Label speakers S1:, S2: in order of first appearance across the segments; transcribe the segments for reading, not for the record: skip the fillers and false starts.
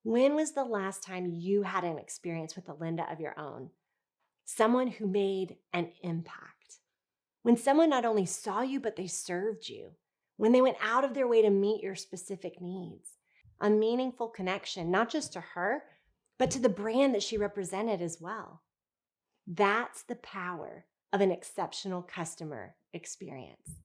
S1: When was the last time you had an experience with a Linda of your own? Someone who made an impact. When someone not only saw you, but they served you. When they went out of their way to meet your specific needs. A meaningful connection, not just to her, but to the brand that she represented as well. That's the power of an exceptional customer experience.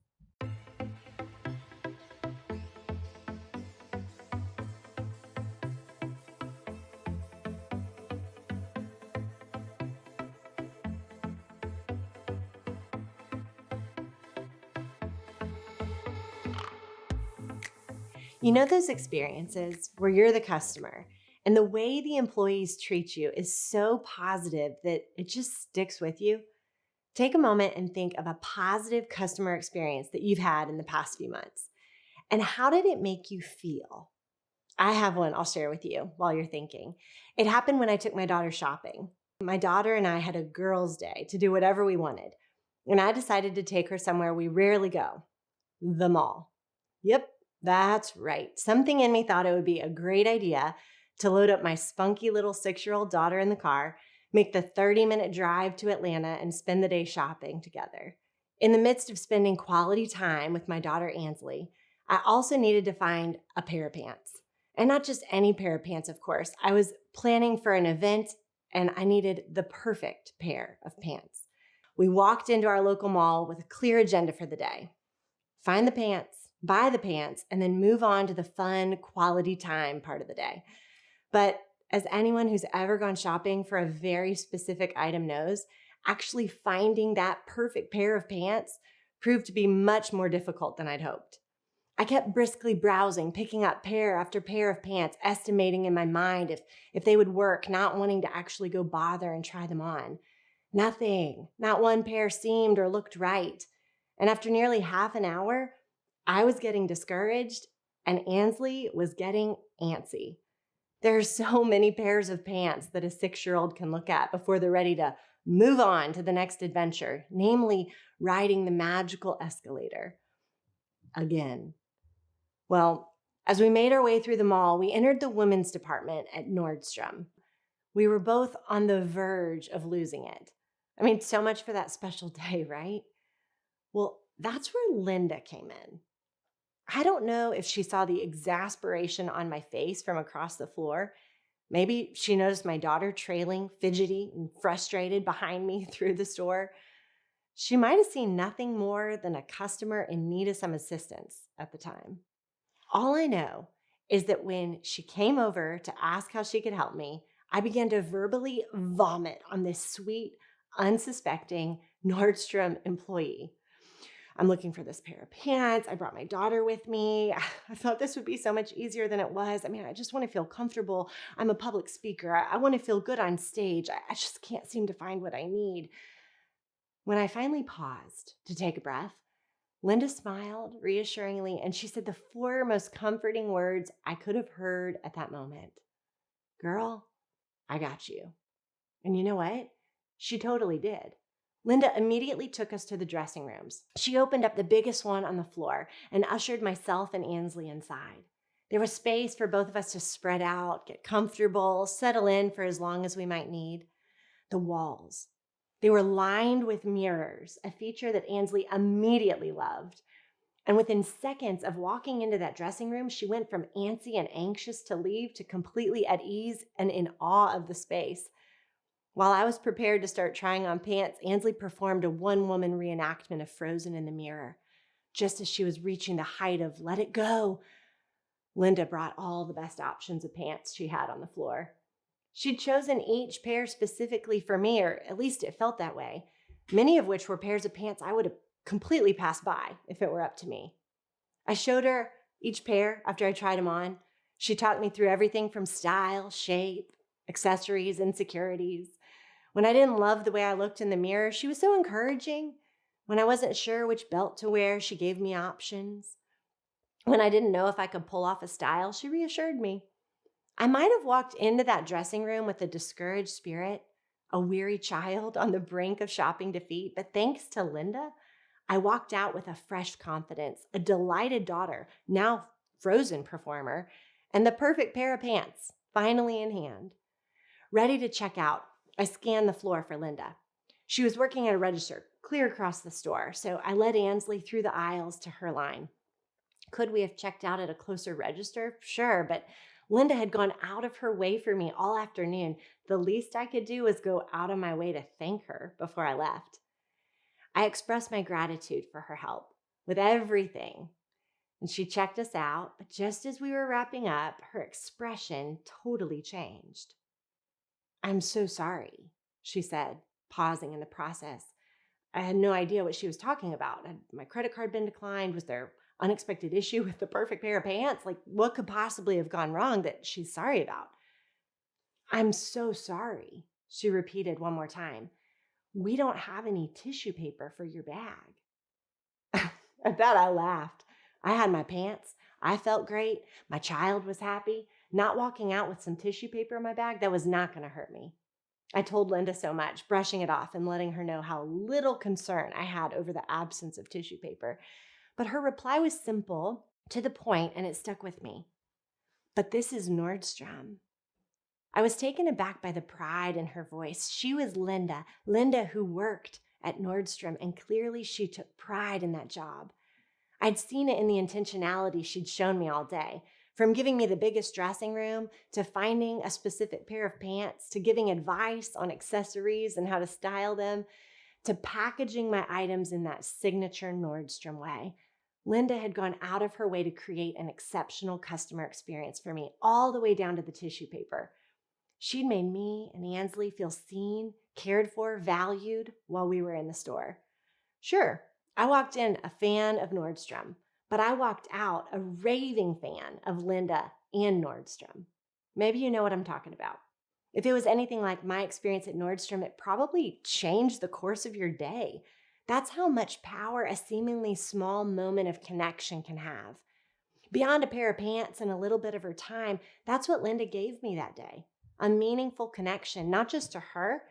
S1: You know those experiences where you're the customer and the way the employees treat you is so positive that it just sticks with you? Take a moment and think of a positive customer experience that you've had in the past few months. And how did it make you feel? I have one I'll share with you while you're thinking. It happened when I took my daughter shopping. My daughter and I had a girls' day to do whatever we wanted. And I decided to take her somewhere we rarely go, the mall. Yep, that's right. Something in me thought it would be a great idea to load up my spunky little 6-year-old daughter in the car, make the 30-minute drive to Atlanta, and spend the day shopping together. In the midst of spending quality time with my daughter Ansley, I also needed to find a pair of pants. And not just any pair of pants, of course. I was planning for an event and I needed the perfect pair of pants. We walked into our local mall with a clear agenda for the day. Find the pants, buy the pants, and then move on to the fun, quality time part of the day. But as anyone who's ever gone shopping for a very specific item knows, actually finding that perfect pair of pants proved to be much more difficult than I'd hoped. I kept briskly browsing, picking up pair after pair of pants, estimating in my mind if they would work, not wanting to actually go bother and try them on. Nothing, not one pair seemed or looked right. And after nearly half an hour, I was getting discouraged and Ansley was getting antsy. There are so many pairs of pants that a 6-year-old can look at before they're ready to move on to the next adventure, namely riding the magical escalator again. Well, as we made our way through the mall, we entered the women's department at Nordstrom. We were both on the verge of losing it. I mean, so much for that special day, right? Well, that's where Linda came in. I don't know if she saw the exasperation on my face from across the floor. Maybe she noticed my daughter trailing, fidgety, and frustrated behind me through the store. She might have seen nothing more than a customer in need of some assistance at the time. All I know is that when she came over to ask how she could help me, I began to verbally vomit on this sweet, unsuspecting Nordstrom employee. I'm looking for this pair of pants. I brought my daughter with me. I thought this would be so much easier than it was. I mean, I just want to feel comfortable. I'm a public speaker. I want to feel good on stage. I just can't seem to find what I need. When I finally paused to take a breath, Linda smiled reassuringly, and she said the 4 most comforting words I could have heard at that moment. Girl, I got you. And you know what? She totally did. Linda immediately took us to the dressing rooms. She opened up the biggest one on the floor and ushered myself and Ansley inside. There was space for both of us to spread out, get comfortable, settle in for as long as we might need. The walls, they were lined with mirrors, a feature that Ansley immediately loved. And within seconds of walking into that dressing room, she went from antsy and anxious to leave to completely at ease and in awe of the space. While I was prepared to start trying on pants, Ansley performed a one-woman reenactment of Frozen in the mirror. Just as she was reaching the height of let it go, Linda brought all the best options of pants she had on the floor. She'd chosen each pair specifically for me, or at least it felt that way, many of which were pairs of pants I would have completely passed by if it were up to me. I showed her each pair after I tried them on. She talked me through everything from style, shape, accessories, insecurities. When I didn't love the way I looked in the mirror, she was so encouraging. When I wasn't sure which belt to wear, she gave me options. When I didn't know if I could pull off a style, she reassured me. I might have walked into that dressing room with a discouraged spirit, a weary child on the brink of shopping defeat, but thanks to Linda, I walked out with a fresh confidence, a delighted daughter, now Frozen performer, and the perfect pair of pants finally in hand. Ready to check out, I scanned the floor for Linda. She was working at a register clear across the store, so I led Ansley through the aisles to her line. Could we have checked out at a closer register? Sure, but Linda had gone out of her way for me all afternoon. The least I could do was go out of my way to thank her before I left. I expressed my gratitude for her help with everything, and she checked us out, but just as we were wrapping up, her expression totally changed. "I'm so sorry," she said, pausing in the process. I had no idea what she was talking about. Had my credit card been declined? Was there unexpected issue with the perfect pair of pants? Like, what could possibly have gone wrong that she's sorry about? "I'm so sorry," she repeated one more time. "We don't have any tissue paper for your bag." At that, I laughed. I had my pants. I felt great. My child was happy. Not walking out with some tissue paper in my bag, that was not going to hurt me. I told Linda so much, brushing it off and letting her know how little concern I had over the absence of tissue paper. But her reply was simple, to the point, and it stuck with me. "But this is Nordstrom." I was taken aback by the pride in her voice. She was Linda, Linda who worked at Nordstrom, and clearly she took pride in that job. I'd seen it in the intentionality she'd shown me all day, from giving me the biggest dressing room to finding a specific pair of pants to giving advice on accessories and how to style them to packaging my items in that signature Nordstrom way. Linda had gone out of her way to create an exceptional customer experience for me, all the way down to the tissue paper. She'd made me and Ansley feel seen, cared for, valued while we were in the store. Sure, I walked in a fan of Nordstrom, but I walked out a raving fan of Linda and Nordstrom. Maybe you know what I'm talking about. If it was anything like my experience at Nordstrom, it probably changed the course of your day. That's how much power a seemingly small moment of connection can have. Beyond a pair of pants and a little bit of her time, that's what Linda gave me that day. A meaningful connection, not just to her,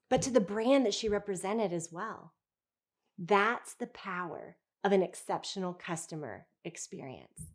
S1: but to the brand that she represented as well. That's the power of an exceptional customer experience.